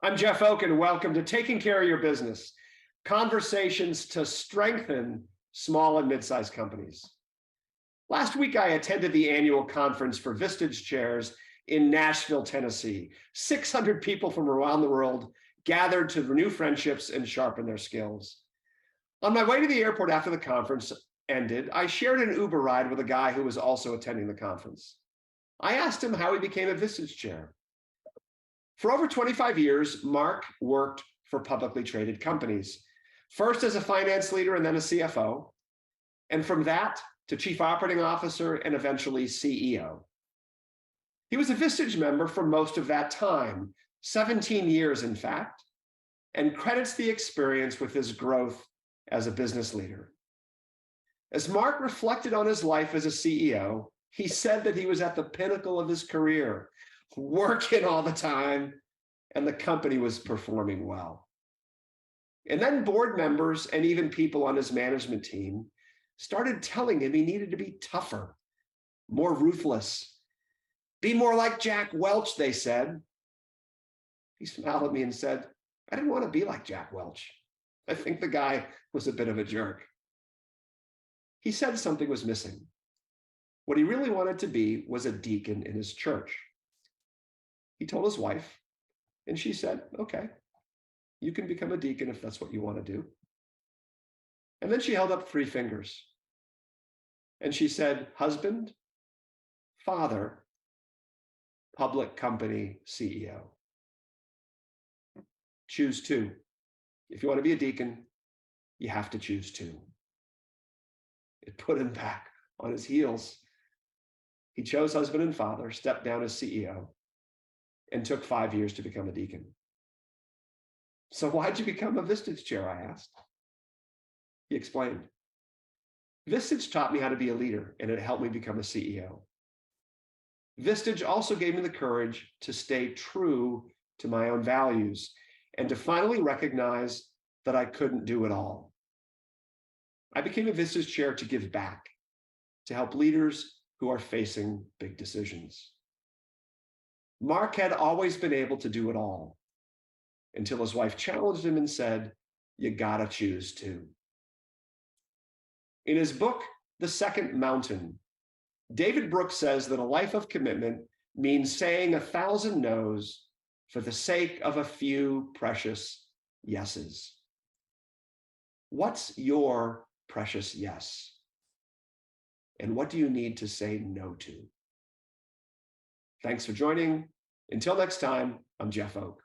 I'm Jeff Oak, and welcome to Taking Care of Your Business, conversations to strengthen small and mid-sized companies. Last week, I attended the annual conference for Vistage Chairs in Nashville, Tennessee. 600 people from around the world gathered to renew friendships and sharpen their skills. On my way to the airport after the conference ended, I shared an Uber ride with a guy who was also attending the conference. I asked him how he became a Vistage Chair. For over 25 years, Mark worked for publicly traded companies, first as a finance leader and then a CFO, and from that to chief operating officer and eventually CEO. He was a Vistage member for most of that time, 17 years in fact, and credits the experience with his growth as a business leader. As Mark reflected on his life as a CEO, he said that he was at the pinnacle of his career, working all the time, and the company was performing well. And then board members and even people on his management team started telling him he needed to be tougher, more ruthless, be more like Jack Welch, they said. He smiled at me and said, I didn't want to be like Jack Welch. I think the guy was a bit of a jerk. He said something was missing. What he really wanted to be was a deacon in his church. He told his wife, and she said, okay, you can become a deacon if that's what you want to do. And then she held up 3 fingers. And she said, husband, father, public company CEO. Choose 2. If you want to be a deacon, you have to choose 2. It put him back on his heels. He chose husband and father, stepped down as CEO, and took 5 years to become a deacon. So why'd you become a Vistage Chair, I asked. He explained. Vistage taught me how to be a leader, and it helped me become a CEO. Vistage also gave me the courage to stay true to my own values and to finally recognize that I couldn't do it all. I became a Vistage Chair to give back, to help leaders who are facing big decisions. Mark had always been able to do it all until his wife challenged him and said, you gotta choose 2. In his book, The Second Mountain, David Brooks says that a life of commitment means saying 1,000 no's for the sake of a few precious yeses. What's your precious yes? And what do you need to say no to? Thanks for joining. Until next time, I'm Jeff Oak.